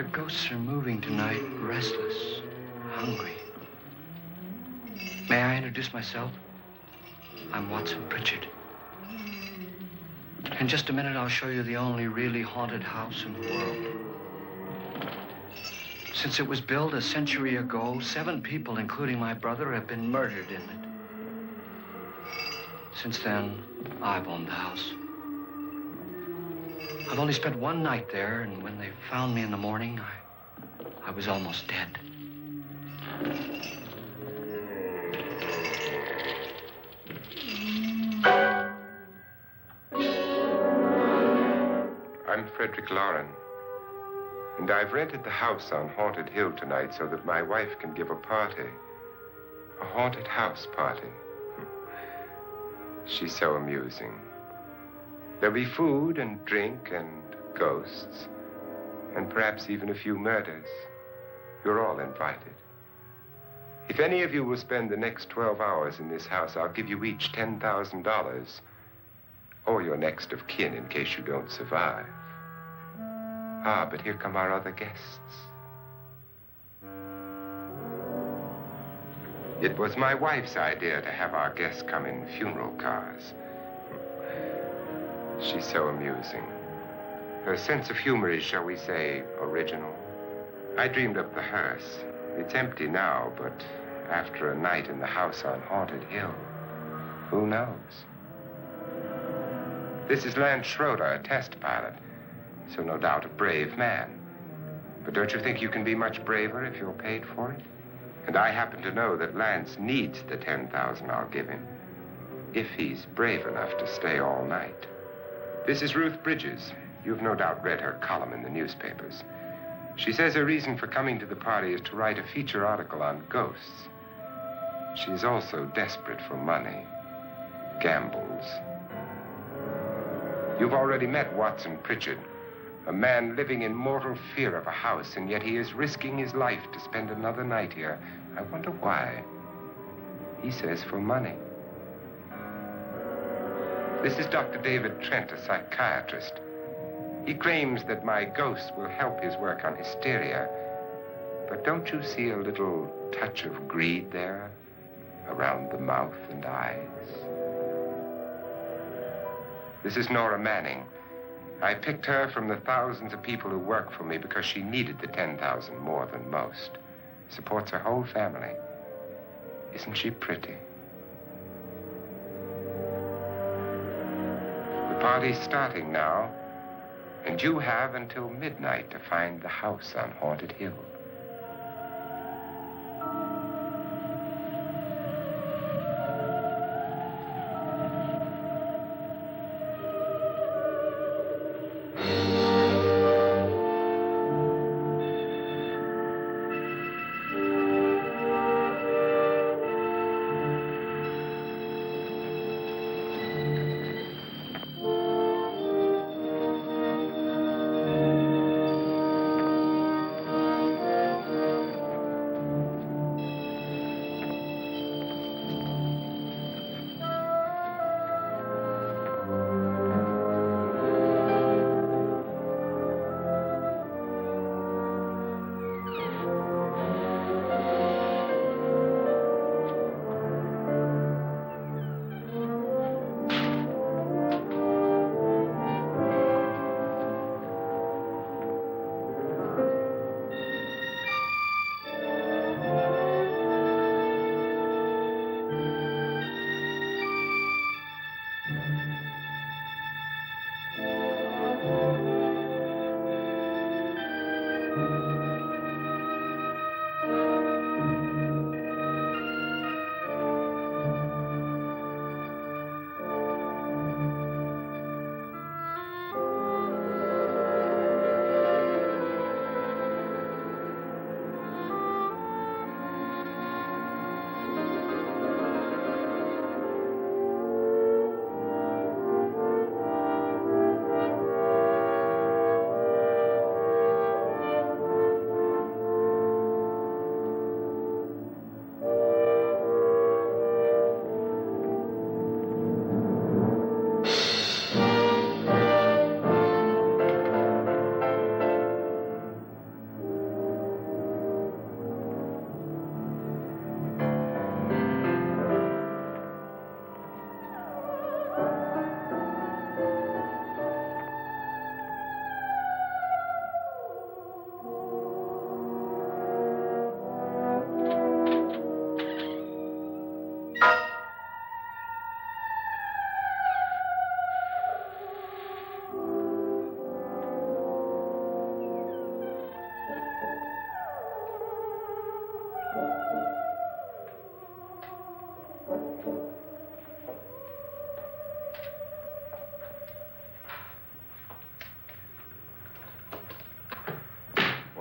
The ghosts are moving tonight, restless, hungry. May I introduce myself? I'm Watson Pritchard. In just a minute, I'll show you the only really haunted house in the world. Since it was built a century ago, 7 people, including my brother, have been murdered in it. Since then, I've owned the house. I've only spent 1 night there, and when they found me in the morning, I was almost dead. I'm Frederick Lauren, and I've rented the house on Haunted Hill tonight so that my wife can give a party. A haunted house party. She's so amusing. There'll be food and drink and ghosts, and perhaps even a few murders. You're all invited. If any of you will spend the next 12 hours in this house, I'll give you each $10,000, or your next of kin in case you don't survive. Ah, but here come our other guests. It was my wife's idea to have our guests come in funeral cars. She's so amusing. Her sense of humor is, shall we say, original. I dreamed up the hearse. It's empty now, but after a night in the house on Haunted Hill, who knows? This is Lance Schroeder, a test pilot, so no doubt a brave man. But don't you think you can be much braver if you're paid for it? And I happen to know that Lance needs the $10,000 I'll give him, if he's brave enough to stay all night. This is Ruth Bridges. You've no doubt read her column in the newspapers. She says her reason for coming to the party is to write a feature article on ghosts. She's also desperate for money, gambles. You've already met Watson Pritchard, a man living in mortal fear of a house, and yet he is risking his life to spend another night here. I wonder why. He says for money. This is Dr. David Trent, a psychiatrist. He claims that my ghost will help his work on hysteria. But don't you see a little touch of greed there, around the mouth and eyes? This is Nora Manning. I picked her from the thousands of people who work for me because she needed the $10,000 more than most. Supports her whole family. Isn't she pretty? The party's starting now, and you have until midnight to find the house on Haunted Hill.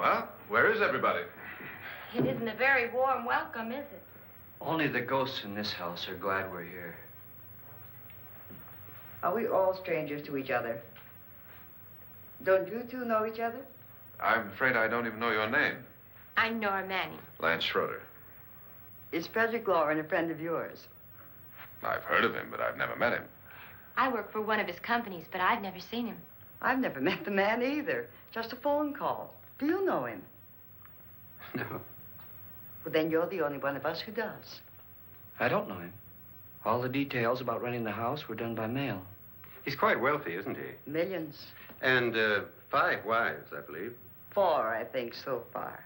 Well, where is everybody? It isn't a very warm welcome, is it? Only the ghosts in this house are glad we're here. Are we all strangers to each other? Don't you two know each other? I'm afraid I don't even know your name. I'm Nora Manning. Lance Schroeder. Is Frederick Lauren a friend of yours? I've heard of him, but I've never met him. I work for one of his companies, but I've never seen him. I've never met the man either. Just a phone call. Do you know him? No, Well, then you're the only one of us who does. I don't know him. All the details about renting the house were done by mail. He's quite wealthy, isn't he? Millions. And 5 wives, I believe. 4, I think, so far.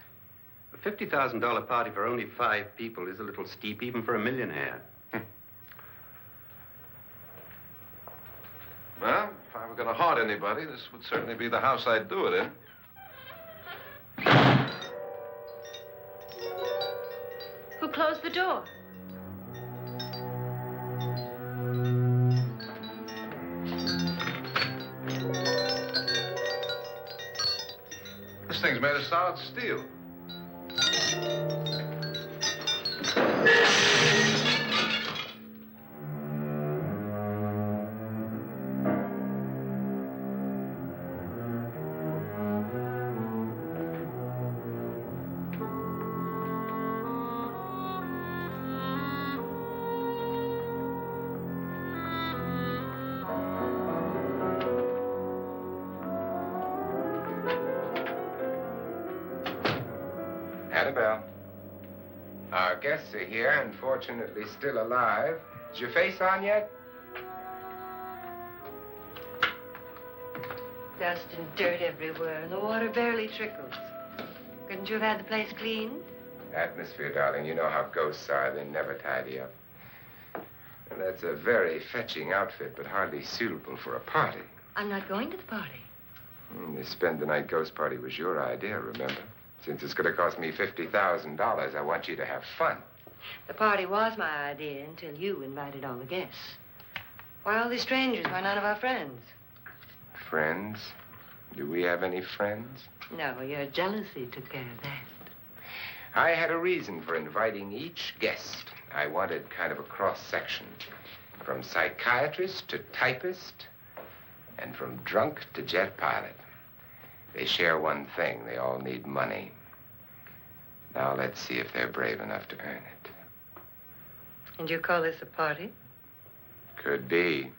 A $50,000 party for only 5 people is a little steep, even for a millionaire. Well, if I were going to haunt anybody, this would certainly be the house I'd do it in. Who closed the door? This thing's made of solid steel. Annabelle. Our guests are here, unfortunately still alive. Is your face on yet? Dust and dirt everywhere, and the water barely trickles. Couldn't you have had the place cleaned? Atmosphere, darling. You know how ghosts are. They never tidy up. And that's a very fetching outfit, but hardly suitable for a party. I'm not going to the party. The spend-the-night ghost party was your idea, remember? Since it's going to cost me $50,000, I want you to have fun. The party was my idea until you invited all the guests. Why all these strangers? Why none of our friends? Friends? Do we have any friends? No, your jealousy took care of that. I had a reason for inviting each guest. I wanted kind of a cross-section. From psychiatrist to typist, and from drunk to jet pilot. They share one thing. They all need money. Now let's see if they're brave enough to earn it. And you call this a party? Could be.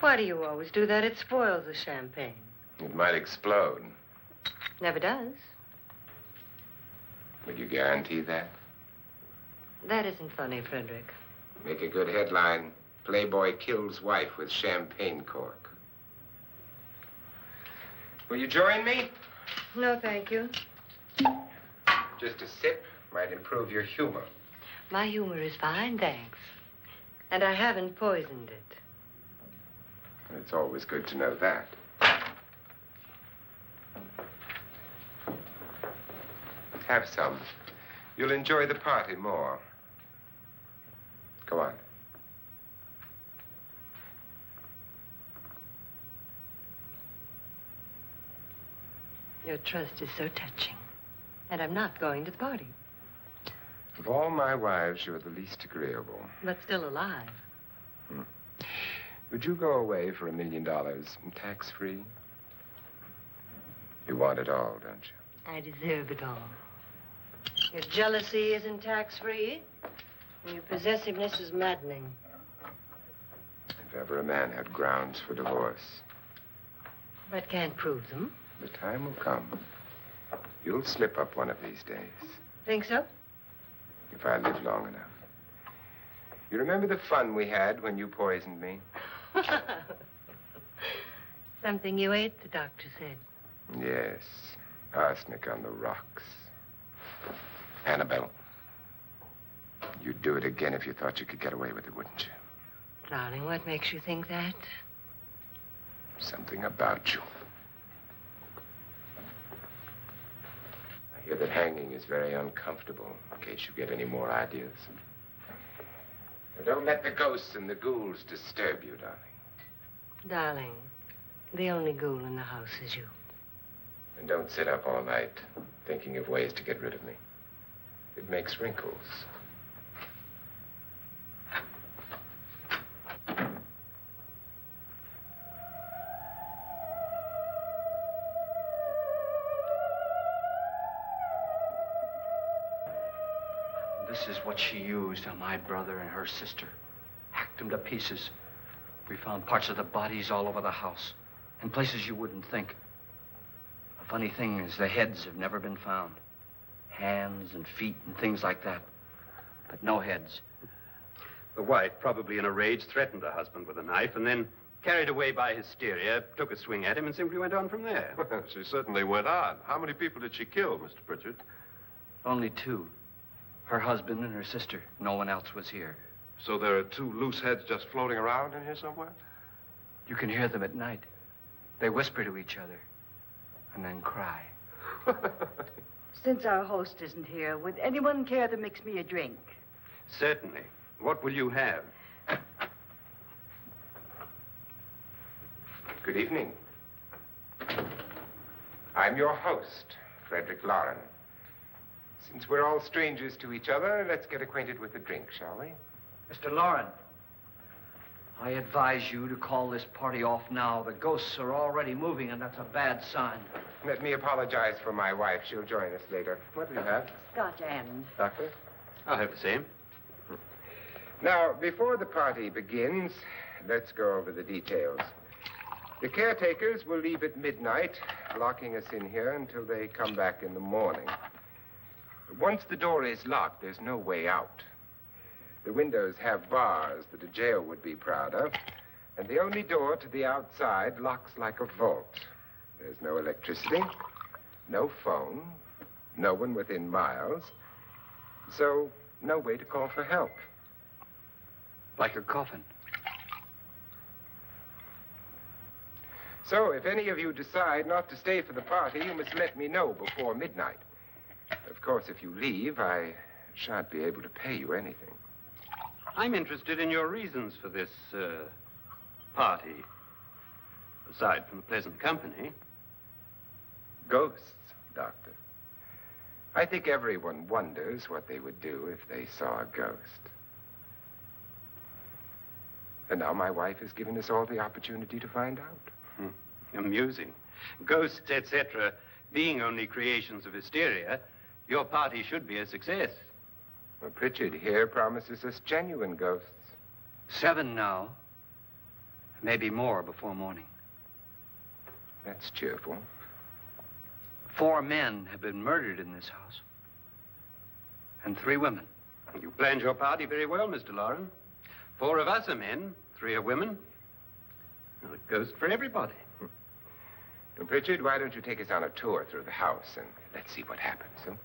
Why do you always do that? It spoils the champagne. It might explode. Never does. Would you guarantee that? That isn't funny, Frederick. Make a good headline. Playboy kills wife with champagne cork. Will you join me? No, thank you. Just a sip might improve your humor. My humor is fine, thanks. And I haven't poisoned it. It's always good to know that. Have some. You'll enjoy the party more. Go on. Your trust is so touching. And I'm not going to the party. Of all my wives, you're the least agreeable. But still alive. Would you go away for $1 million tax-free? You want it all, don't you? I deserve it all. Your jealousy isn't tax-free. And your possessiveness is maddening. If ever a man had grounds for divorce. But can't prove them. The time will come. You'll slip up one of these days. Think so? If I live long enough. You remember the fun we had when you poisoned me? Something you ate, the doctor said. Yes. Arsenic on the rocks. Annabelle, you'd do it again if you thought you could get away with it, wouldn't you? Darling, what makes you think that? Something about you. I hear that hanging is very uncomfortable, in case you get any more ideas. Now, don't let the ghosts and the ghouls disturb you, darling. Darling, The only ghoul in the house is you. And don't sit up all night thinking of ways to get rid of me. It makes wrinkles. This is what she used on my brother and her sister. Hacked them to pieces. We found parts of the bodies all over the house, in places you wouldn't think. The funny thing is the heads have never been found. Hands and feet and things like that. But no heads. The wife, probably in a rage, threatened her husband with a knife and then, carried away by hysteria, took a swing at him and simply went on from there. She certainly went on. How many people did she kill, Mr. Pritchard? Only two. Her husband and her sister. No one else was here. So there are two loose heads just floating around in here somewhere? You can hear them at night. They whisper to each other and then cry. Since our host isn't here, would anyone care to mix me a drink? Certainly. What will you have? Good evening. I'm your host, Frederick Lauren. Since we're all strangers to each other, let's get acquainted with a drink, shall we? Mr. Lauren, I advise you to call this party off now. The ghosts are already moving, and that's a bad sign. Let me apologize for my wife. She'll join us later. What do you have? Scotch and. Doctor? I'll have the same. Now, before the party begins, let's go over the details. The caretakers will leave at midnight, locking us in here until they come back in the morning. Once the door is locked, there's no way out. The windows have bars that a jail would be proud of, and the only door to the outside locks like a vault. There's no electricity, no phone, no one within miles, so no way to call for help. Like a coffin. So if any of you decide not to stay for the party, you must let me know before midnight. Of course, if you leave, I shan't be able to pay you anything. I'm interested in your reasons for this, party. Aside from the pleasant company. Ghosts, Doctor. I think everyone wonders what they would do if they saw a ghost. And now my wife has given us all the opportunity to find out. Amusing. Ghosts, etc., being only creations of hysteria, your party should be a success. Well, Pritchard here promises us genuine ghosts. 7 now. Maybe more before morning. That's cheerful. 4 men have been murdered in this house. And 3 women. You planned your party very well, Mr. Lauren. 4 of us are men, 3 are women. Well, a ghost for everybody. Well, Pritchard, why don't you take us on a tour through the house and let's see what happens, huh?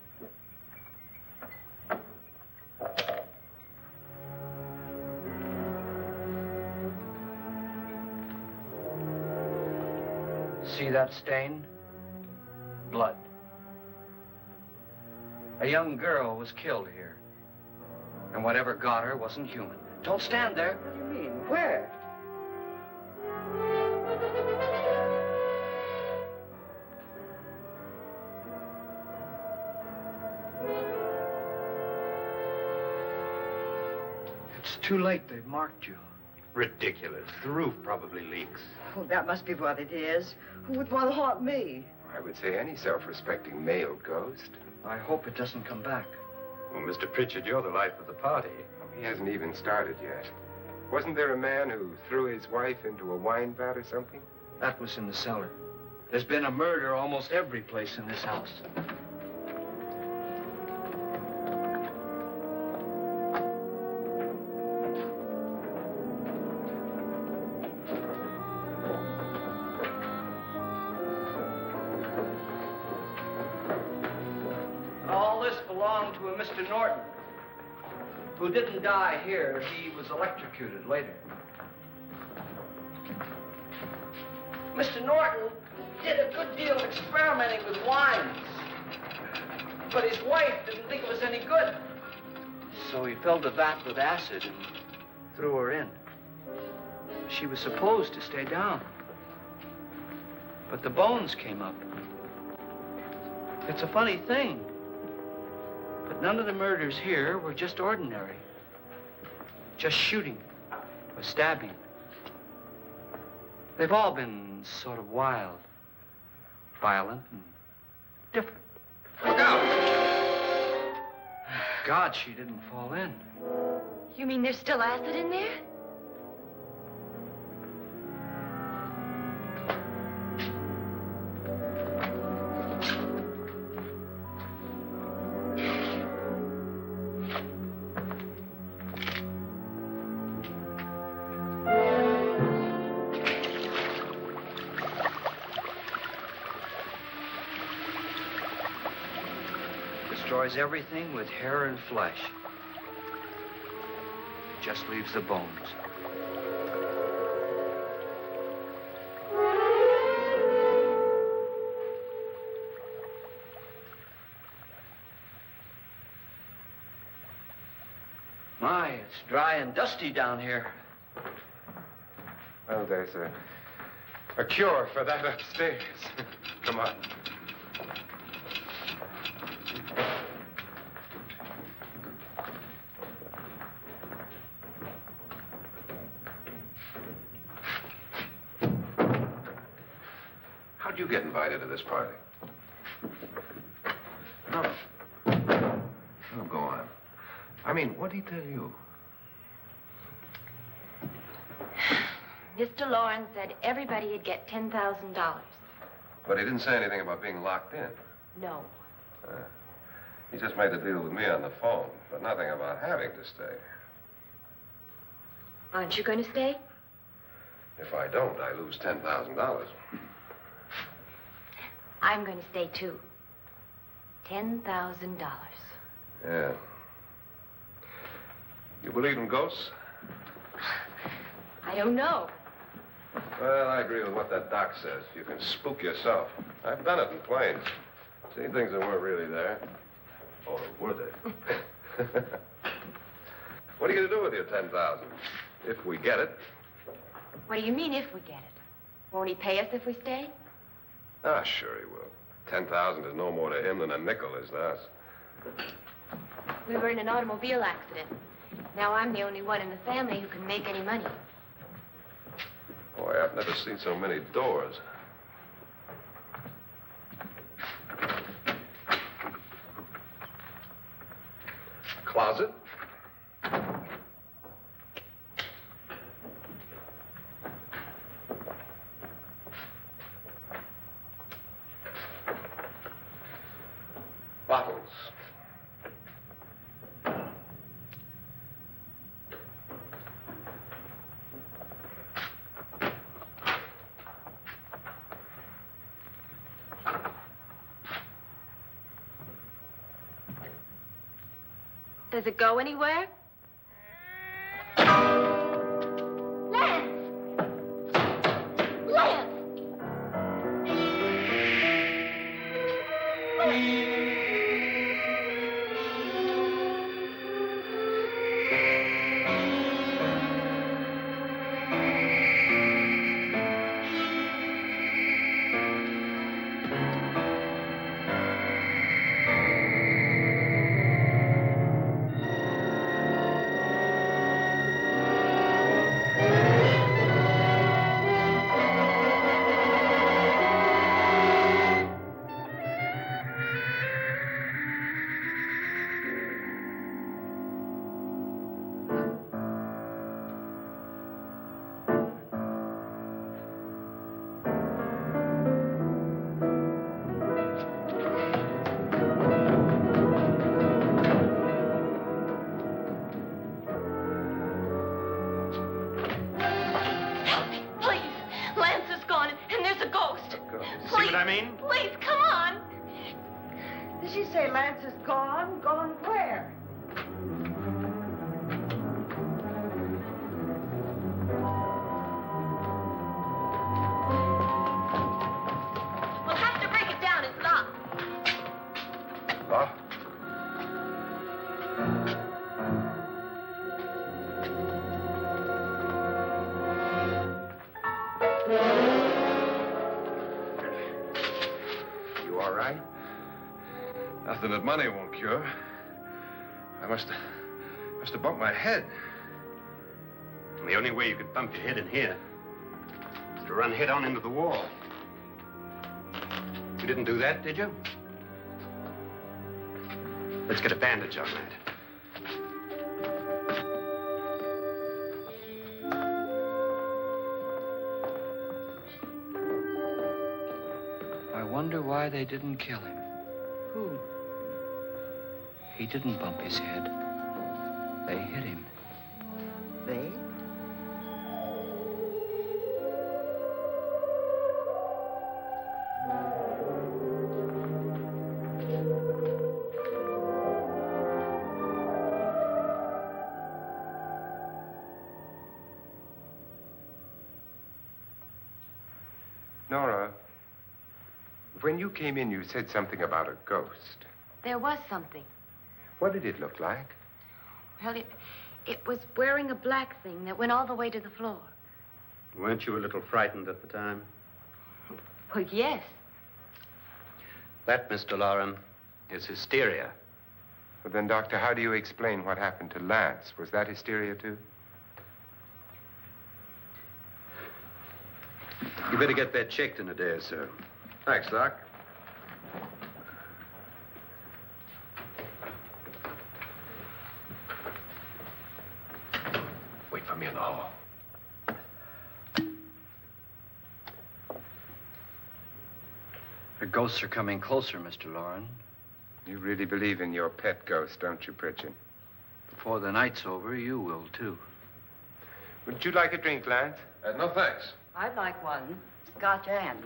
See that stain? Blood. A young girl was killed here. And whatever got her wasn't human. Don't stand there. What do you mean? Where? It's too late. They've marked you. Ridiculous. The roof probably leaks. Oh, that must be what it is. Who would want to haunt me? I would say any self-respecting male ghost. I hope it doesn't come back. Well, Mr. Pritchard, you're the life of the party. He hasn't even started yet. Wasn't there a man who threw his wife into a wine vat or something? That was in the cellar. There's been a murder almost every place in this house. All this belonged to a Mr. Norton, who didn't die here. He was electrocuted later. Mr. Norton did a good deal of experimenting with wines, but his wife didn't think it was any good. So he filled the vat with acid and threw her in. She was supposed to stay down. But the bones came up. It's a funny thing. But none of the murders here were just ordinary. Just shooting or stabbing. They've all been sort of wild, violent, and different. Look out! God, she didn't fall in. You mean there's still acid in there? Destroys everything with hair and flesh. Just leaves the bones. My, it's dry and dusty down here. Well, there's a cure for that upstairs. Come on. How'd you get invited to this party? Oh. Oh, go on. I mean, what'd he tell you? Mr. Lawrence said everybody'd get $10,000. But he didn't say anything about being locked in. No. He just made the deal with me on the phone, but nothing about having to stay. Aren't you going to stay? If I don't, I lose $10,000. I'm going to stay, too. $10,000. Yeah. You believe in ghosts? I don't know. Well, I agree with what that doc says. You can spook yourself. I've done it in planes. Seen things that weren't really there. Or were they? What are you going to do with your $10,000? If we get it. What do you mean, if we get it? Won't he pay us if we stay? Ah, sure he will. 10,000 is no more to him than a nickel is to us. We were in an automobile accident. Now I'm the only one in the family who can make any money. Boy, I've never seen so many doors. Closet? Bottles. Does it go anywhere? Lance! Lance! Please, come on. Did she say Lance is gone? Gone where? We'll have to break it down. It's locked. Locked? Nothing that money won't cure. I must have bumped my head. And the only way you could bump your head in here is to run head on into the wall. You didn't do that, did you? Let's get a bandage on that. I wonder why they didn't kill him. Who? He didn't bump his head. They hit him. They? Nora, when you came in, you said something about a ghost. There was something. What did it look like? Well, it was wearing a black thing that went all the way to the floor. Weren't you a little frightened at the time? Well, yes. That, Mr. Loren, is hysteria. Well, then, Doctor, how do you explain what happened to Lance? Was that hysteria, too? You better get that checked in a day or so. Thanks, Doc. Wait for me in the hall. The ghosts are coming closer, Mr. Loren. You really believe in your pet ghost, don't you, Pritchard? Before the night's over, you will, too. Would you like a drink, Lance? No, thanks. I'd like one. Scotch and.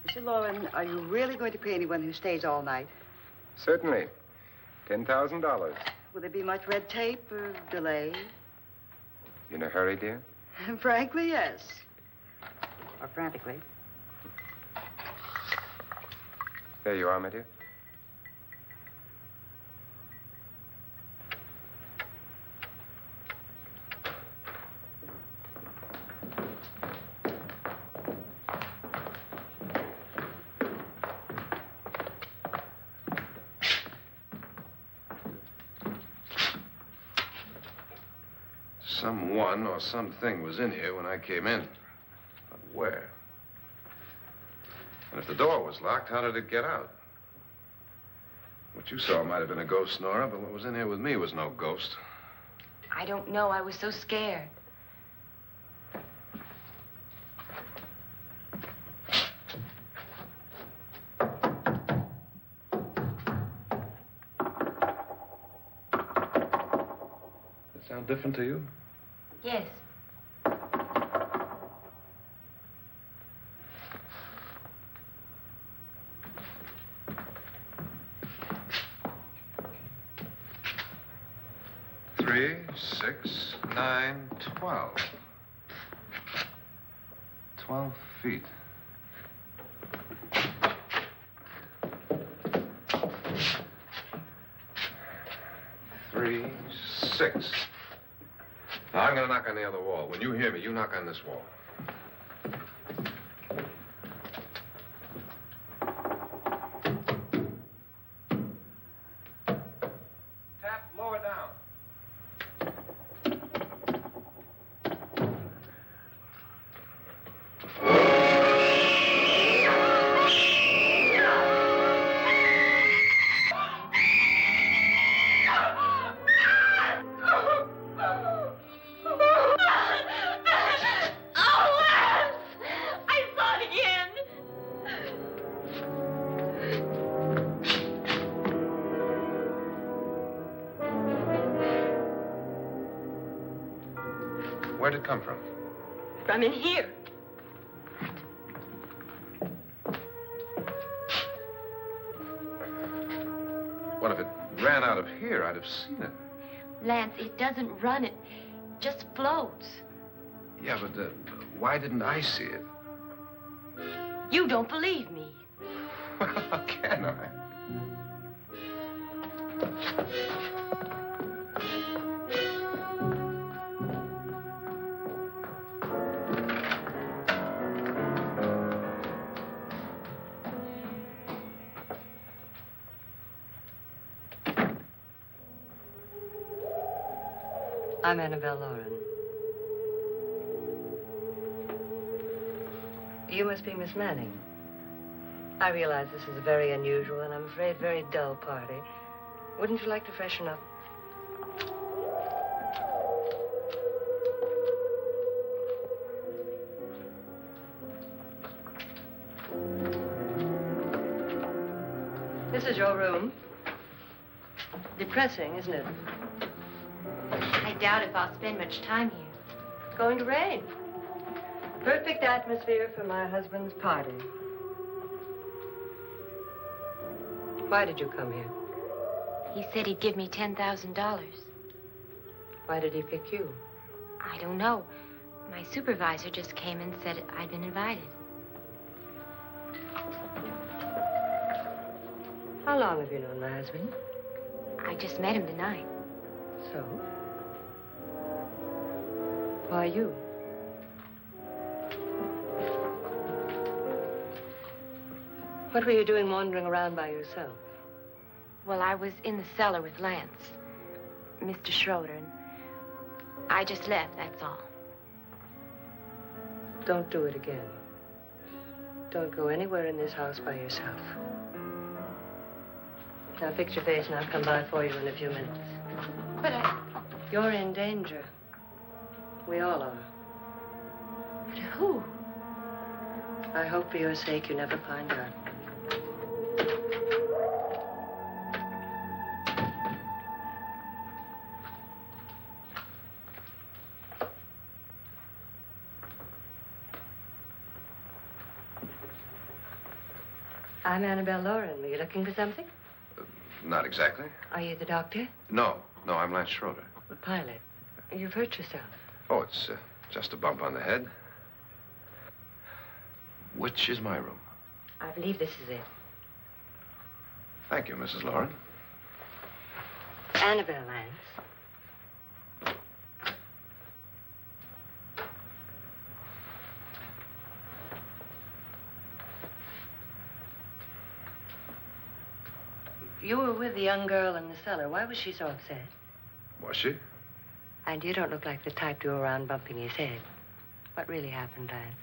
Mr. Loren, are you really going to pay anyone who stays all night? Certainly. $10,000. Will there be much red tape or delay? You in a hurry, dear? Frankly, yes. Or frantically. There you are, my dear. Someone or something was in here when I came in. But where? And if the door was locked, how did it get out? What you saw might have been a ghost, Nora, but what was in here with me was no ghost. I don't know. I was so scared. Does it sound different to you? Yes. Three, 6, 9, 12. 12 feet. Three, 6. Now, I'm going to knock on the other wall. When you hear me, you knock on this wall. Tap lower down. Where'd it come from? From in here. Well, if it ran out of here, I'd have seen it. Lance, it doesn't run. It just floats. Yeah, but why didn't I see it? You don't believe me. Well, how can I? I'm Annabelle Lauren. You must be Miss Manning. I realize this is a very unusual and I'm afraid very dull party. Wouldn't you like to freshen up? This is your room. Depressing, isn't it? I doubt if I'll spend much time here. It's going to rain. Perfect atmosphere for my husband's party. Why did you come here? He said he'd give me $10,000. Why did he pick you? I don't know. My supervisor just came and said I'd been invited. How long have you known my husband? I just met him tonight. So? Why you? What were you doing wandering around by yourself? Well, I was in the cellar with Lance, Mr. Schroeder, and I just left, that's all. Don't do it again. Don't go anywhere in this house by yourself. Now fix your face and I'll come by for you in a few minutes. But You're in danger. We all are. but who? I hope for your sake you never find out. I'm Annabelle Lauren. Were you looking for something? Not exactly. Are you the doctor? No, I'm Lance Schroeder. The pilot. You've hurt yourself. Oh, it's just a bump on the head. Which is my room? I believe this is it. Thank you, Mrs. Lauren. Annabelle, Lance. You were with the young girl in the cellar. Why was she so upset? Was she? And you don't look like the type to go around bumping his head. What really happened, Lance?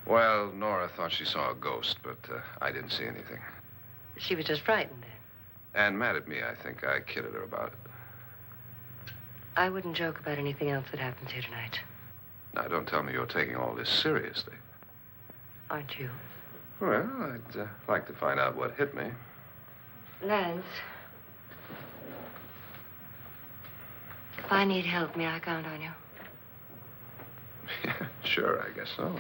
Well, Nora thought she saw a ghost, but I didn't see anything. She was just frightened then. And mad at me, I think. I kidded her about it. I wouldn't joke about anything else that happens here tonight. Now, don't tell me you're taking all this seriously. Aren't you? Well, I'd like to find out what hit me. Lance. If I need help, may I count on you? Yeah, sure, I guess so.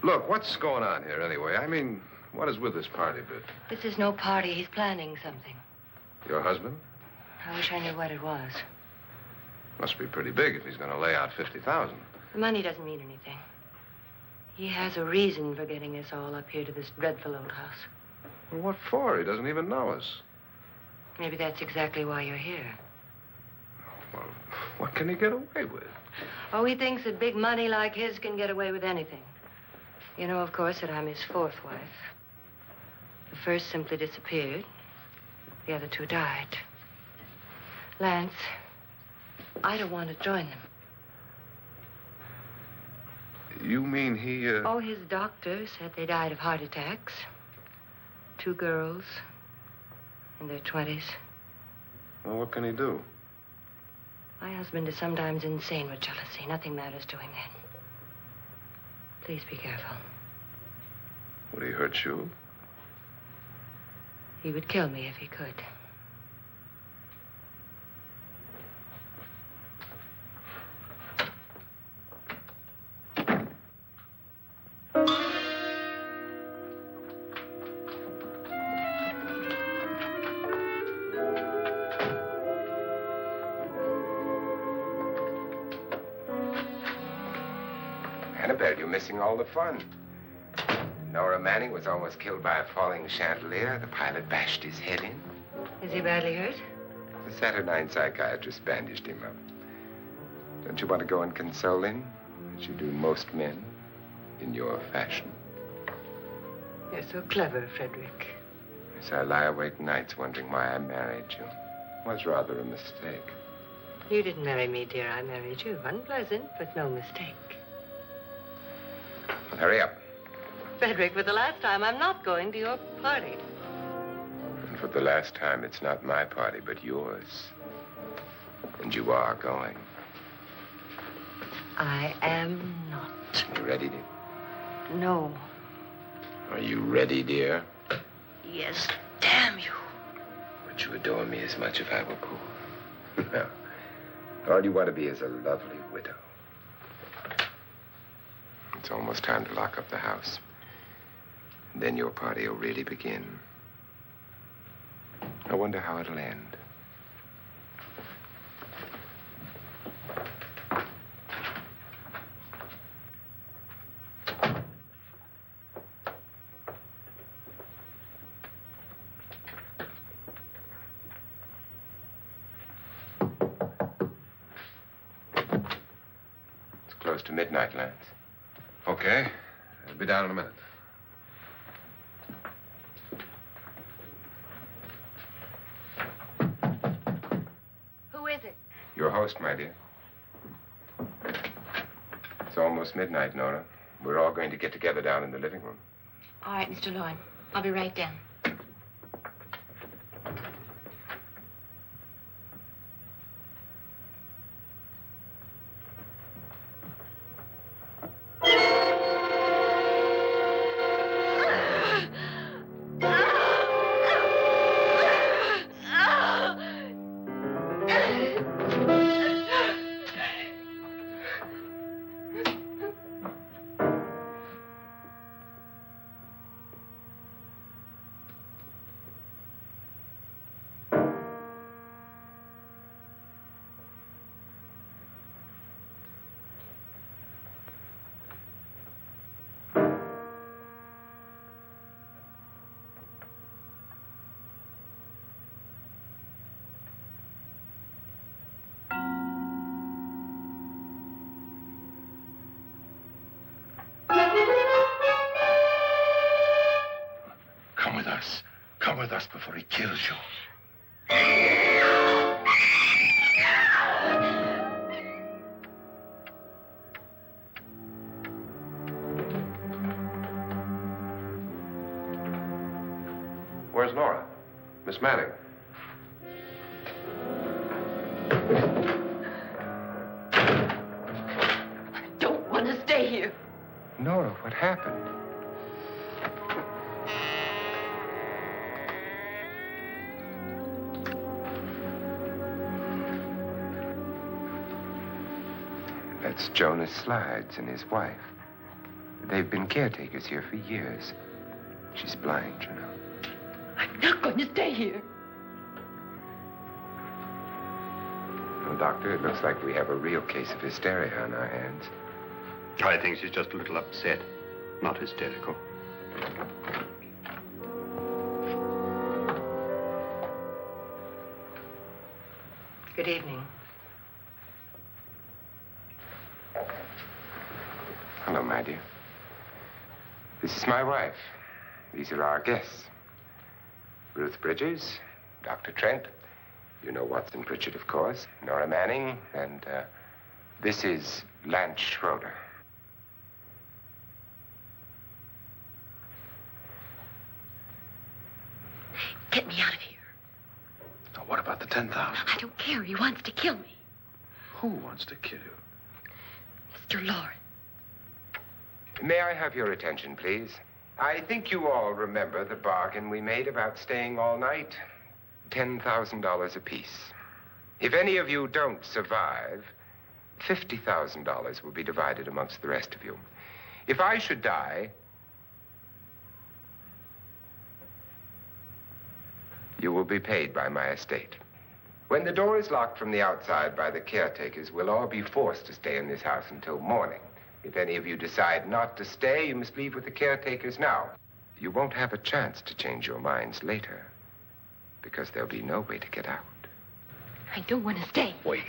Look, what's going on here anyway? I mean, what is with this party bit? This is no party. He's planning something. Your husband? I wish I knew what it was. Must be pretty big if he's going to lay out 50,000. The money doesn't mean anything. He has a reason for getting us all up here to this dreadful old house. Well, what for? He doesn't even know us. Maybe that's exactly why you're here. Well, what can he get away with? Oh, he thinks that big money like his can get away with anything. You know, of course, that I'm his fourth wife. The first simply disappeared. The other two died. Lance, I don't want to join them. You mean he, Oh, his doctor said they died of heart attacks. 2 girls in their 20s. Well, what can he do? My husband is sometimes insane with jealousy. Nothing matters to him then. Please be careful. Would he hurt you? He would kill me if he could. Annabelle, you're missing all the fun. Nora Manning was almost killed by a falling chandelier. The pilot bashed his head in. Is he badly hurt? The Saturnine psychiatrist bandaged him up. Don't you want to go and console him, as you do most men, in your fashion? You're so clever, Frederick. Yes, I lie awake nights wondering why I married you. Was rather a mistake. You didn't marry me, dear. I married you. Unpleasant, but no mistake. Well, hurry up. Frederick, for the last time, I'm not going to your party. And for the last time, it's not my party, but yours. And you are going. I am not. You ready, dear? No. Are you ready, dear? Yes, damn you. Would you adore me as much if I were poor? No. All you want to be is a lovely widow. It's almost time to lock up the house. And then your party will really begin. I wonder how it'll end. It's close to midnight, Lance. Okay. I'll be down in a minute. Who is it? Your host, my dear. It's almost midnight, Nora. We're all going to get together down in the living room. All right, Mr. Lloyd. I'll be right down. Come with us. Come with us before he kills you. Where's Nora? Miss Manning. I don't want to stay here. Nora, what happened? That's Jonas Slides and his wife. They've been caretakers here for years. She's blind, you know. I'm not going to stay here. Well, Doctor, it looks like we have a real case of hysteria on our hands. I think she's just a little upset, not hysterical. Good evening. Hello, my dear. This is my wife. These are our guests. Ruth Bridges, Dr. Trent. You know Watson Pritchard, of course. Nora Manning, and this is Lance Schroeder. Get me out of here. Now, what about the 10,000? I don't care. He wants to kill me. Who wants to kill you? Mr. Lawrence. May I have your attention, please? I think you all remember the bargain we made about staying all night. $10,000 apiece. If any of you don't survive, $50,000 will be divided amongst the rest of you. If I should die, you will be paid by my estate. When the door is locked from the outside by the caretakers, we'll all be forced to stay in this house until morning. If any of you decide not to stay, you must leave with the caretakers now. You won't have a chance to change your minds later, because there'll be no way to get out. I don't want to stay. Wait.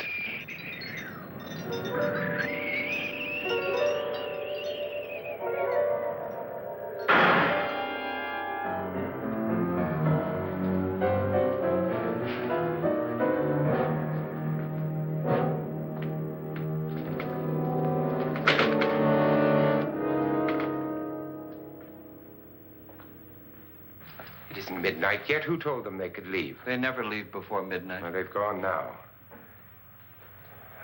midnight yet? Who told them they could leave? They never leave before midnight. Well, they've gone now.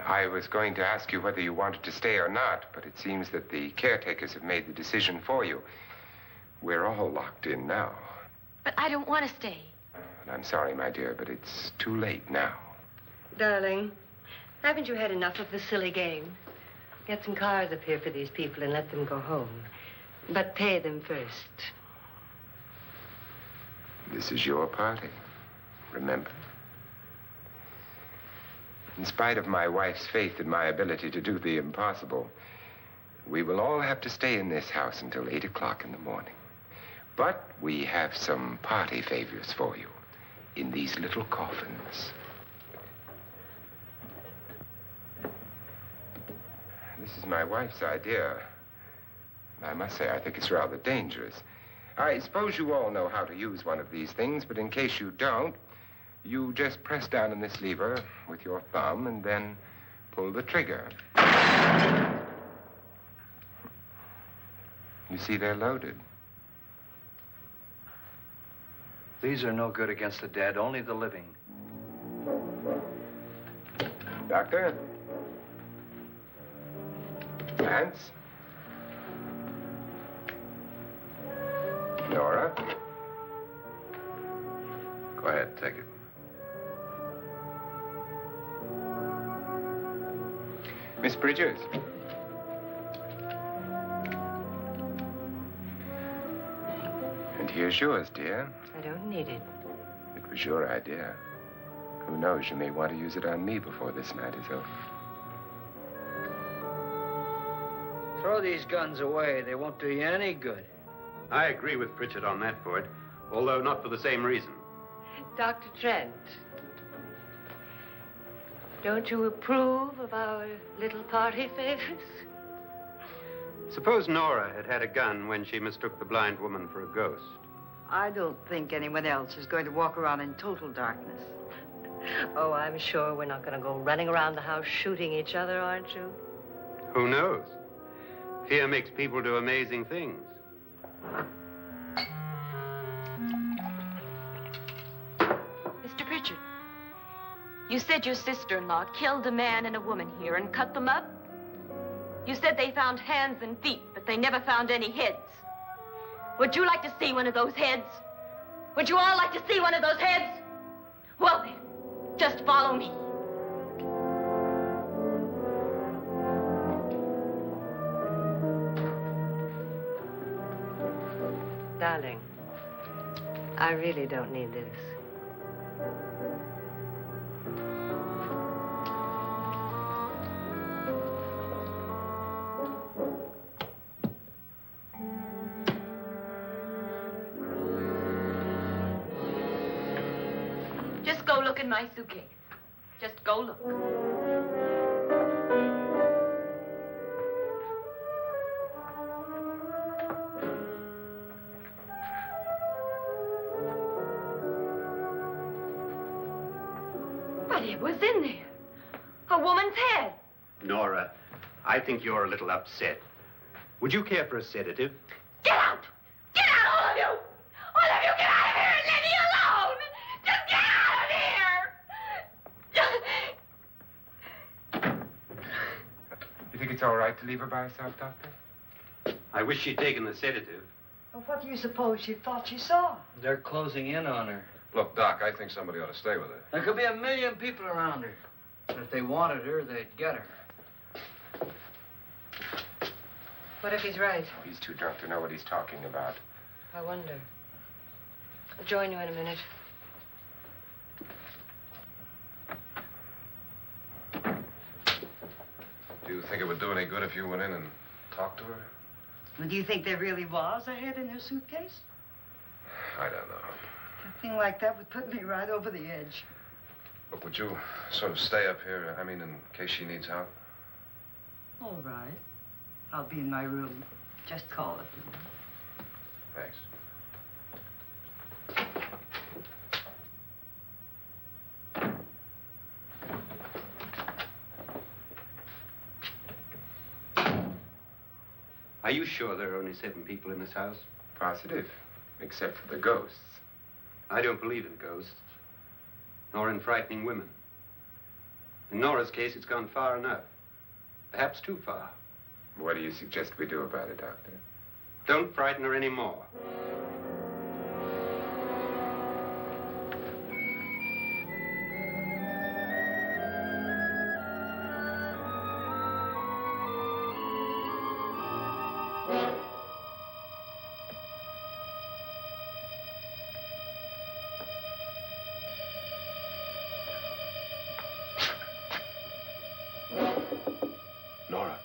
I was going to ask you whether you wanted to stay or not, but it seems that the caretakers have made the decision for you. We're all locked in now. But I don't want to stay. And I'm sorry, my dear, but it's too late now. Darling, haven't you had enough of the silly game? Get some cars up here for these people and let them go home. But pay them first. This is your party, remember? In spite of my wife's faith in my ability to do the impossible, we will all have to stay in this house until 8 o'clock in the morning. But we have some party favors for you in these little coffins. This is my wife's idea. I must say, I think it's rather dangerous. I suppose you all know how to use one of these things, but in case you don't, you just press down on this lever with your thumb and then pull the trigger. You see, they're loaded. These are no good against the dead, only the living. Doctor? Lance? Nora? Go ahead, take it. Miss Bridges? And here's yours, dear. I don't need it. It was your idea. Who knows, you may want to use it on me before this night is over. Throw these guns away. They won't do you any good. I agree with Pritchard on that point, although not for the same reason. Dr. Trent, don't you approve of our little party favors? Suppose Nora had had a gun when she mistook the blind woman for a ghost. I don't think anyone else is going to walk around in total darkness. Oh, I'm sure we're not going to go running around the house shooting each other, aren't you? Who knows? Fear makes people do amazing things. Mr. Pritchard, you said your sister-in-law killed a man and a woman here and cut them up? You said they found hands and feet, but they never found any heads. Would you like to see one of those heads? Would you all like to see one of those heads? Well, then, just follow me. Darling, I really don't need this. Just go look in my suitcase. Just go look. But it was in there. A woman's head. Nora, I think you're a little upset. Would you care for a sedative? Get out! Get out, all of you! All of you, get out of here and leave me alone! Just get out of here! You think it's all right to leave her by herself, Doctor? I wish she'd taken the sedative. Well, what do you suppose she thought she saw? They're closing in on her. Look, Doc, I think somebody ought to stay with her. There could be 1 million people around her. But if they wanted her, they'd get her. What if he's right? He's too drunk to know what he's talking about. I wonder. I'll join you in a minute. Do you think it would do any good if you went in and talked to her? Well, do you think there really was a head in her suitcase? I don't know. A thing like that would put me right over the edge. Look, would you sort of stay up here, I mean, in case she needs help? All right. I'll be in my room. Just call it. Thanks. Are you sure there are only 7 people in this house? Positive, except for the ghosts. I don't believe in ghosts, nor in frightening women. In Nora's case, it's gone far enough. Perhaps too far. What do you suggest we do about it, Doctor? Don't frighten her anymore. Nora?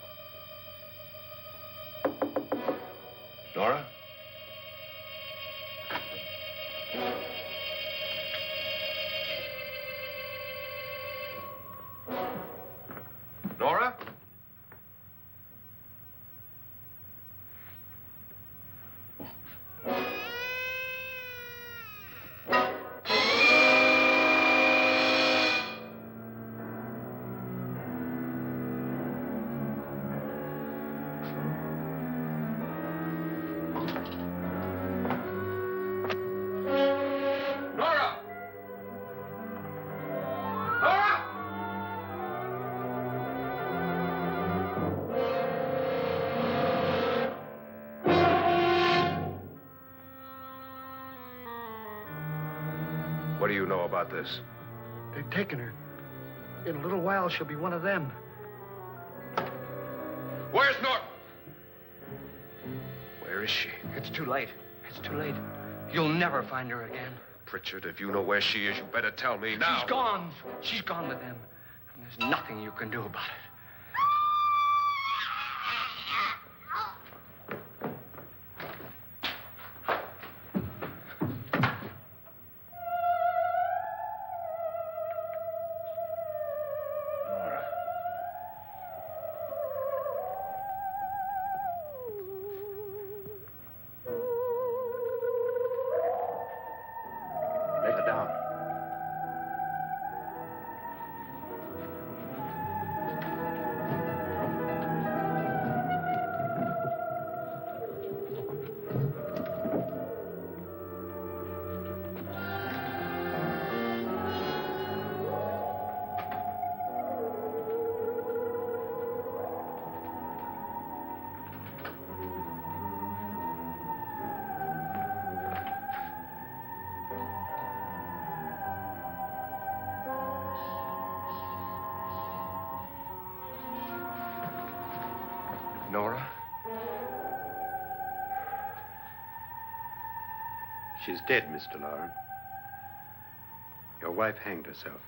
Nora? Nora? What do you know about this? They've taken her. In a little while, she'll be one of them. Where's Norton? Where is she? It's too late. It's too late. You'll never find her again. Pritchard, if you know where she is, you better tell me now. She's gone. She's gone with them. And there's nothing you can do about it. Let her down. Nora? She's dead, Mr. Lauren. Your wife hanged herself.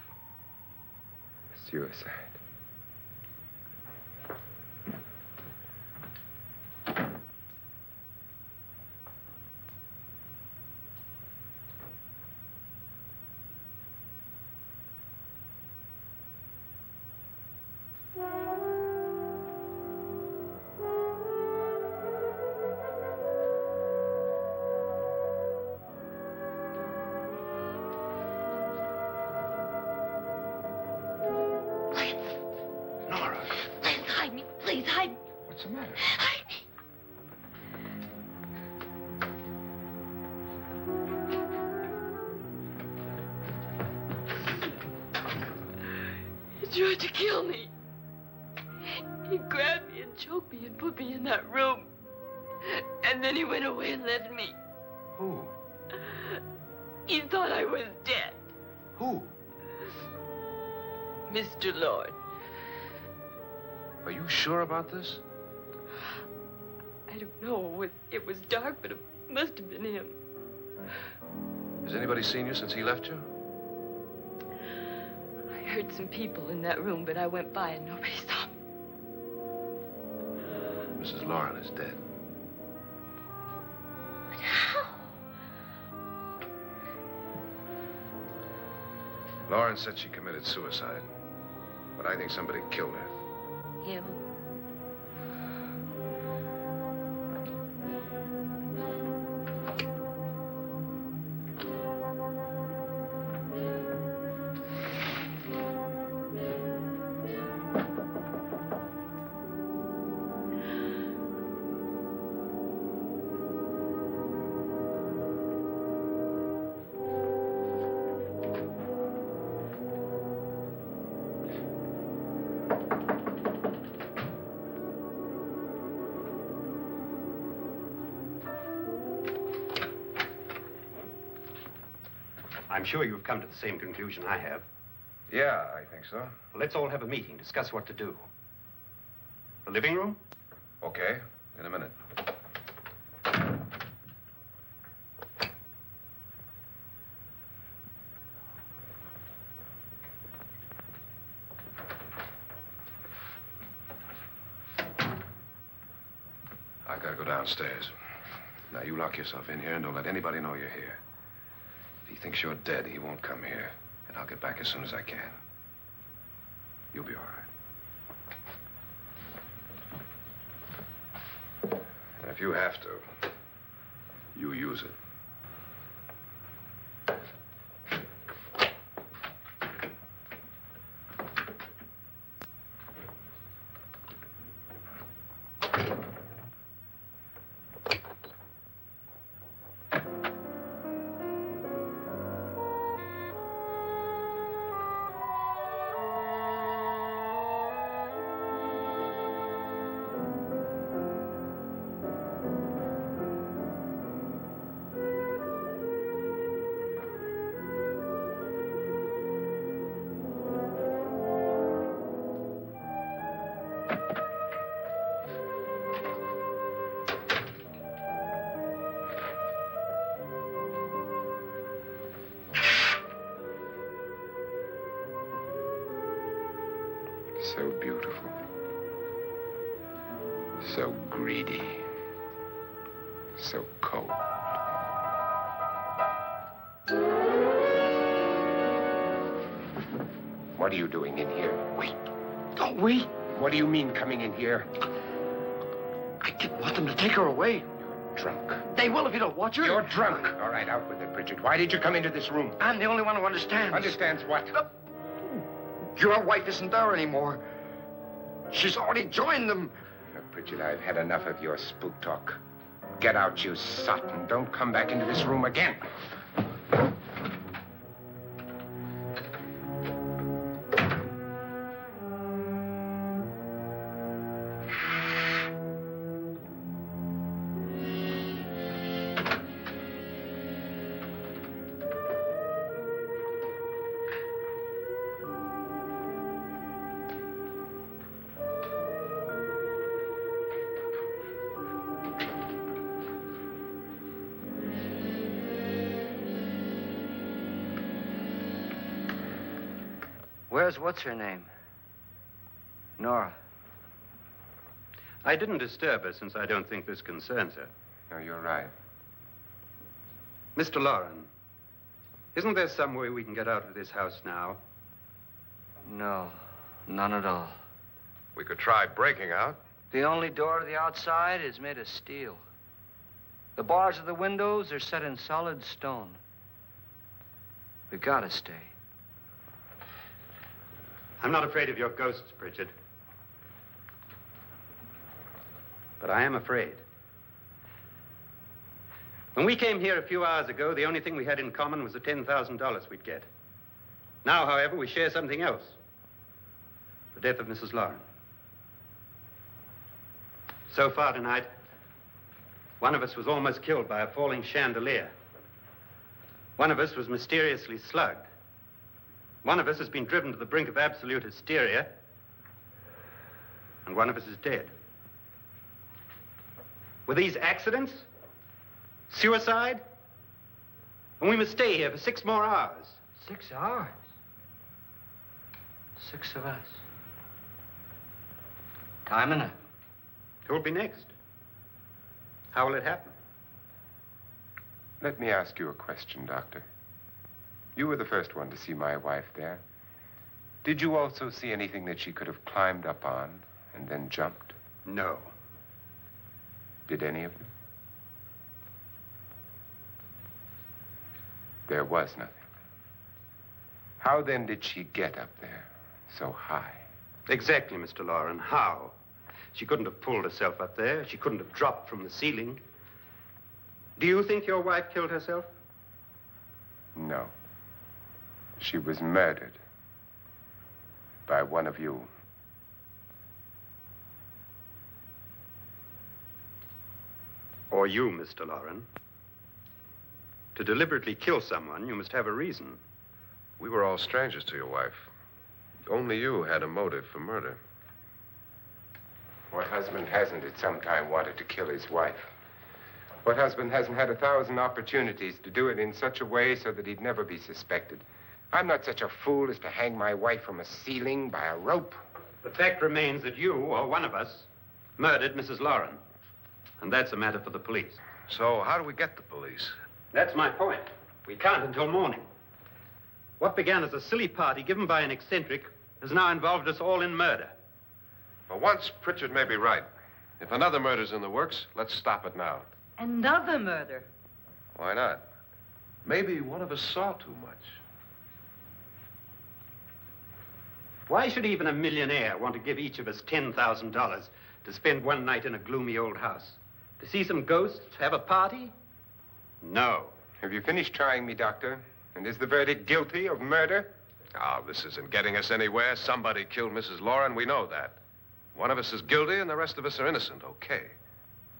Suicide. Nora, Please hide me. Please hide me. What's the matter? Hide me. He tried to kill me. He grabbed me and choked me and put me in that room. And then he went away and left me. who? He thought I was dead. Who? Mr. Lord. Are you sure about this? I don't know. It was dark, but it must have been him. Has anybody seen you since he left you? I heard some people in that room, but I went by and nobody saw me. Mrs. Lauren is dead. But how? Lauren said she committed suicide, but I think somebody killed her. Him? I'm sure you've come to the same conclusion I have. Yeah, I think so. Well, let's all have a meeting, discuss what to do. The living room? Okay, in a minute. I gotta go downstairs. Now, you lock yourself in here and don't let anybody know you're here. If he thinks you're dead, he won't come here. And I'll get back as soon as I can. You'll be all right. And if you have to, you use it. So beautiful. So greedy. So cold. What are you doing in here? Wait. Oh, wait. What do you mean coming in here? I didn't want them to take her away. You're drunk. They will if you don't watch her. You're drunk. All right, out with it, Bridget. Why did you come into this room? I'm the only one who understands. Understands what? Your wife isn't there anymore. She's already joined them. Look, Bridget, I've had enough of your spook talk. Get out, you sot, and don't come back into this room again. Where's what's-her-name? Nora. I didn't disturb her since I don't think this concerns her. No, you're right. Mr. Loren, isn't there some way we can get out of this house now? No, none at all. We could try breaking out. The only door to the outside is made of steel. The bars of the windows are set in solid stone. We gotta stay. I'm not afraid of your ghosts, Bridget. But I am afraid. When we came here a few hours ago, the only thing we had in common was the $10,000 we'd get. Now, however, we share something else. The death of Mrs. Loren. So far tonight, one of us was almost killed by a falling chandelier. One of us was mysteriously slugged. One of us has been driven to the brink of absolute hysteria, and one of us is dead. Were these accidents? Suicide? And we must stay here for 6 more hours. 6 hours? 6 of us. Time enough. Who'll be next? How will it happen? Let me ask you a question, Doctor. You were the first one to see my wife there. Did you also see anything that she could have climbed up on and then jumped? No. Did any of you? There was nothing. How then did she get up there so high? Exactly, Mr. Loren. How? She couldn't have pulled herself up there. She couldn't have dropped from the ceiling. Do you think your wife killed herself? No. She was murdered by one of you. Or you, Mr. Loren. To deliberately kill someone, you must have a reason. We were all strangers to your wife. Only you had a motive for murder. What husband hasn't at some time wanted to kill his wife? What husband hasn't had 1,000 opportunities to do it in such a way so that he'd never be suspected? I'm not such a fool as to hang my wife from a ceiling by a rope. The fact remains that you, or one of us, murdered Mrs. Lauren. And that's a matter for the police. So how do we get the police? That's my point. We can't until morning. What began as a silly party given by an eccentric has now involved us all in murder. For once, Pritchard may be right. If another murder's in the works, let's stop it now. Another murder. Why not? Maybe one of us saw too much. Why should even a millionaire want to give each of us $10,000 to spend one night in a gloomy old house? To see some ghosts, have a party? No. Have you finished trying me, Doctor? And is the verdict guilty of murder? Oh, this isn't getting us anywhere. Somebody killed Mrs. Lauren. We know that. One of us is guilty and the rest of us are innocent. Okay.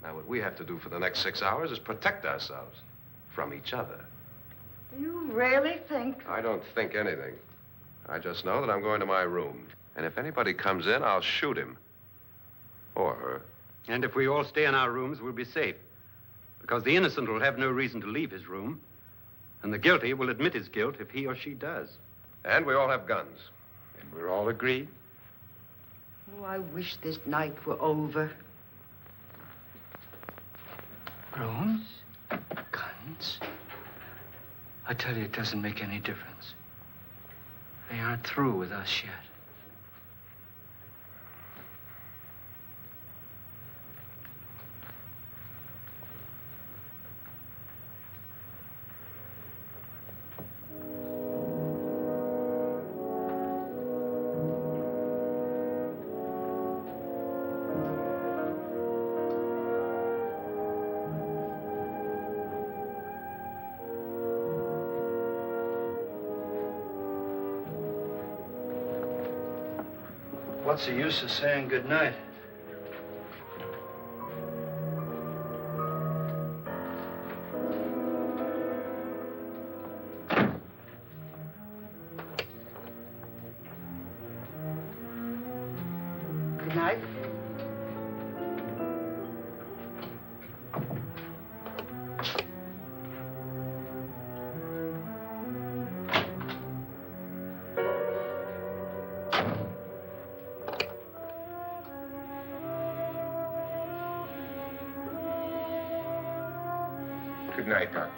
Now, what we have to do for the next 6 hours is protect ourselves from each other. Do you really think? I don't think anything. I just know that I'm going to my room. And if anybody comes in, I'll shoot him. Or her. And if we all stay in our rooms, we'll be safe. Because the innocent will have no reason to leave his room. And the guilty will admit his guilt if he or she does. And we all have guns. And we're all agreed? Oh, I wish this night were over. Rooms? Guns? I tell you, it doesn't make any difference. They aren't through with us yet. What's the use of saying goodnight? Good night. Good night, Doctor.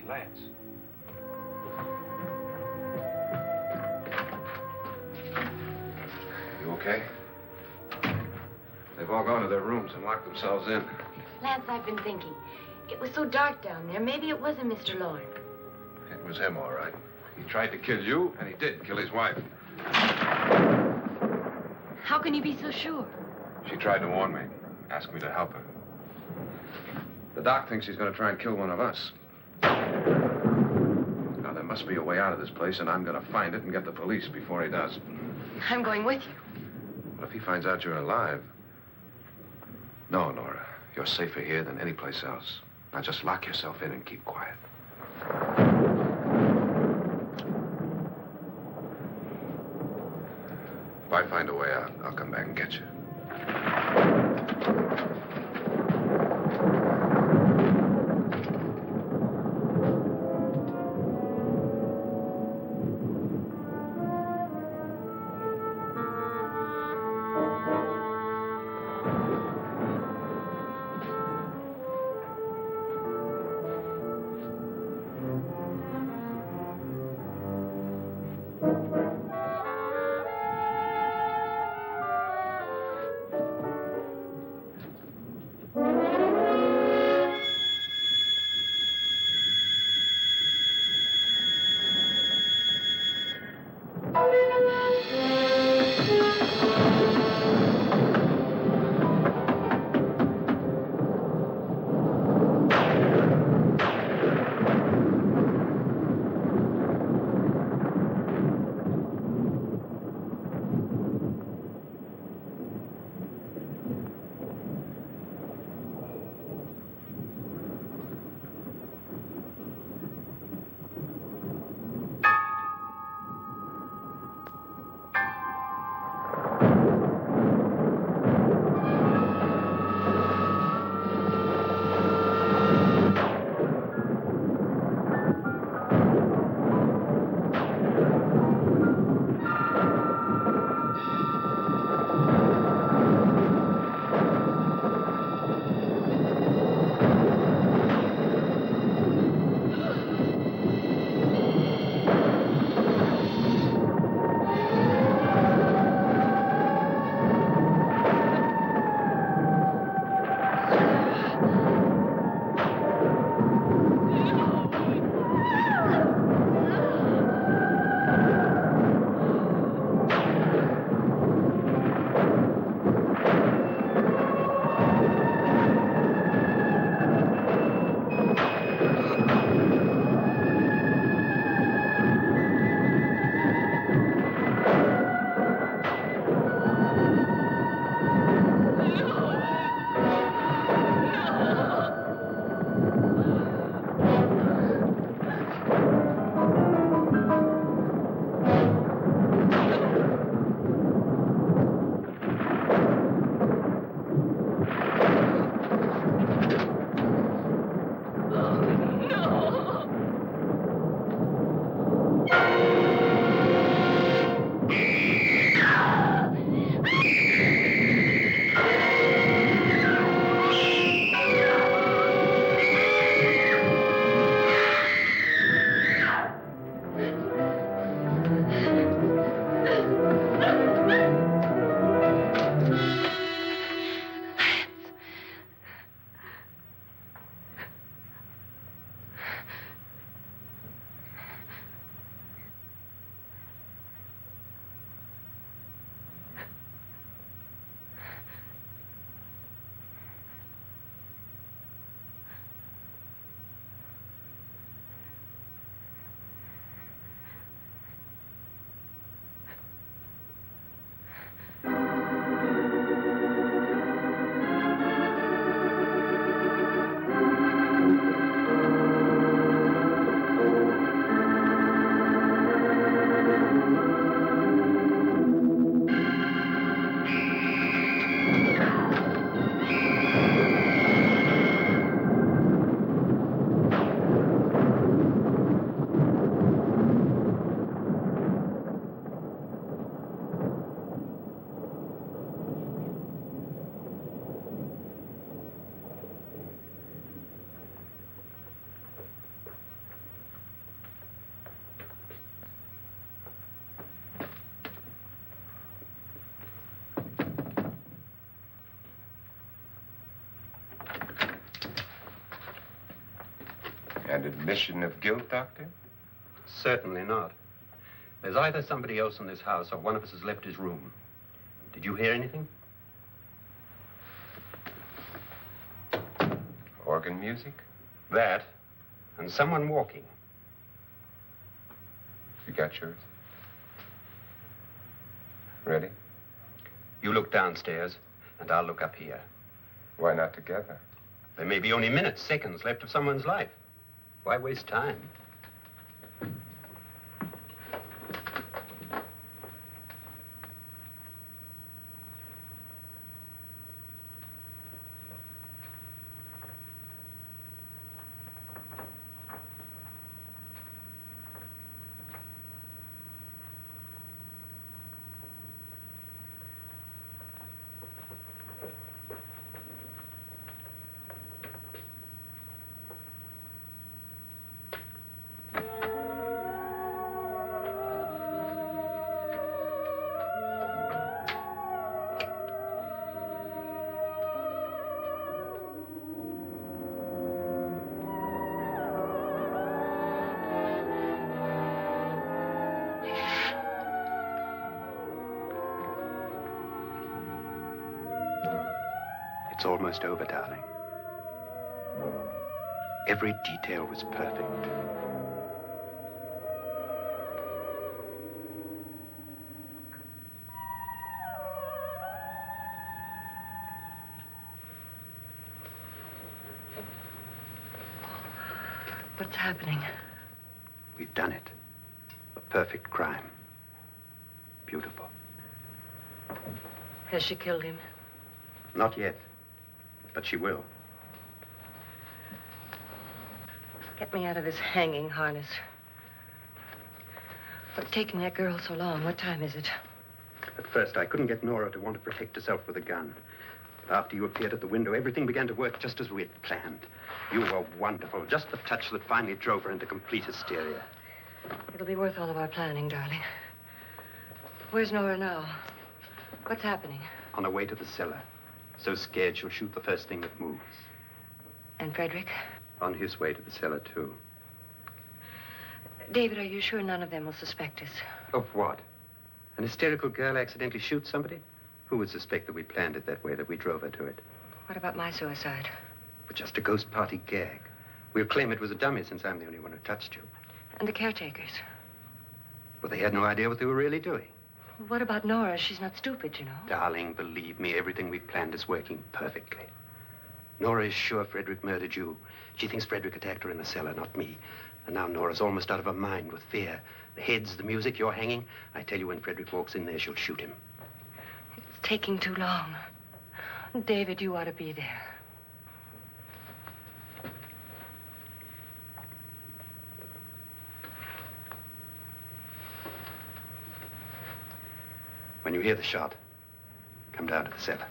Lance. You okay? They've all gone to their rooms and locked themselves in. Lance, I've been thinking. It was so dark down there. Maybe it wasn't Mr. Lorne. It was him, all right. He tried to kill you, and he did kill his wife. How can you be so sure? She tried to warn me, asked me to help her. The doc thinks he's going to try and kill one of us. Now, there must be a way out of this place, and I'm going to find it and get the police before he does. I'm going with you. But if he finds out you're alive... No, Nora. You're safer here than any place else. Now, just lock yourself in and keep quiet. If I find a way out, I'll come back and get you. An admission of guilt, Doctor? Certainly not. There's either somebody else in this house or one of us has left his room. Did you hear anything? Organ music? That, and someone walking. You got yours? Ready? You look downstairs, and I'll look up here. Why not together? There may be only minutes, seconds left of someone's life. Why waste time? It's almost over, darling. Every detail was perfect. What's happening? We've done it. A perfect crime. Beautiful. Has she killed him? Not yet. But she will. Get me out of this hanging harness. What's taking that girl so long? What time is it? At first, I couldn't get Nora to want to protect herself with a gun. But after you appeared at the window, everything began to work just as we had planned. You were wonderful. Just the touch that finally drove her into complete hysteria. It'll be worth all of our planning, darling. Where's Nora now? What's happening? On her way to the cellar. So scared she'll shoot the first thing that moves. And Frederick? On his way to the cellar, too. David, are you sure none of them will suspect us? Of what? An hysterical girl accidentally shoots somebody? Who would suspect that we planned it that way, that we drove her to it? What about my suicide? But just a ghost party gag. We'll claim it was a dummy since I'm the only one who touched you. And the caretakers? Well, they had no idea what they were really doing. What about Nora? She's not stupid, you know. Darling, believe me, everything we've planned is working perfectly. Nora is sure Frederick murdered you. She thinks Frederick attacked her in the cellar, not me. And now Nora's almost out of her mind with fear. The heads, the music, you're hanging. I tell you, when Frederick walks in there, she'll shoot him. It's taking too long. David, you ought to be there. When you hear the shot, come down to the cellar.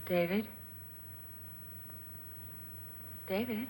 David? David?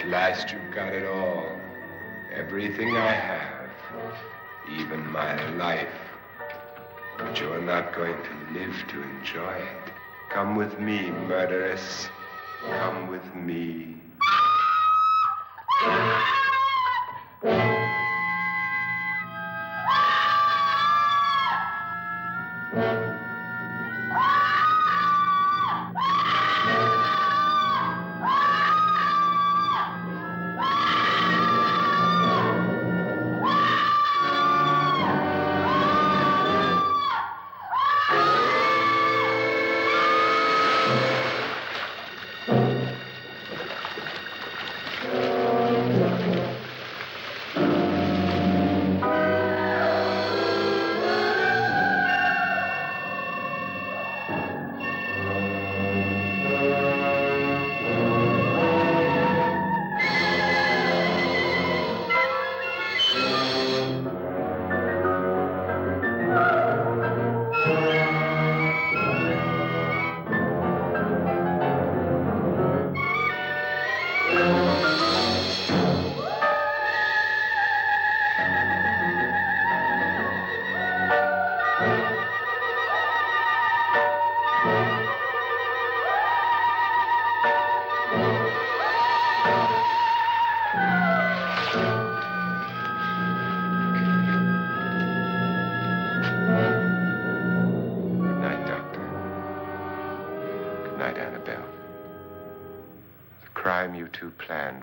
At last you've got it all. Everything I have. Even my life. But you're not going to live to enjoy it. Come with me, murderess. Come with me.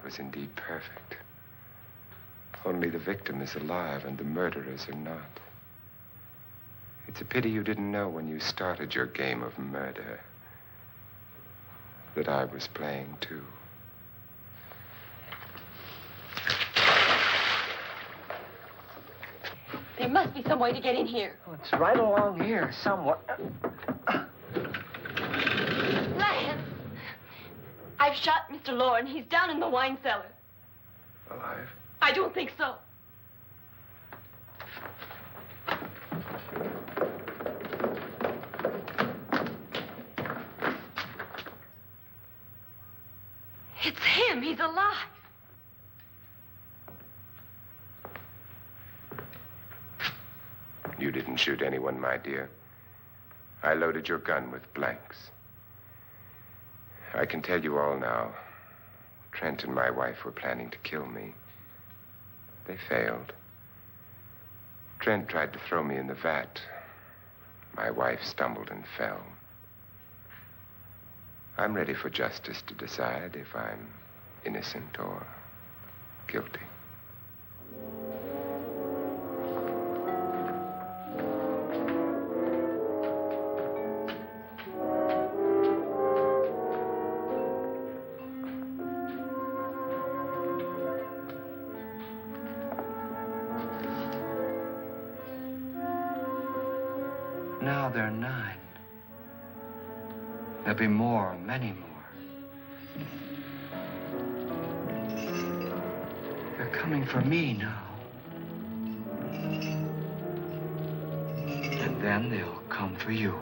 Was indeed perfect. Only the victim is alive and the murderers are not. It's a pity you didn't know when you started your game of murder that I was playing too. There must be some way to get in here. Oh, it's right along here somewhere. Lance! I've shot Mr. Loren. He's down in the wine cellar. Alive? I don't think so. It's him. He's alive. You didn't shoot anyone, my dear. I loaded your gun with blanks. I can tell you all now. Trent and my wife were planning to kill me. They failed. Trent tried to throw me in the vat. My wife stumbled and fell. I'm ready for justice to decide if I'm innocent or guilty. Now they're 9. There'll be more, many more. They're coming for me now. And then they'll come for you.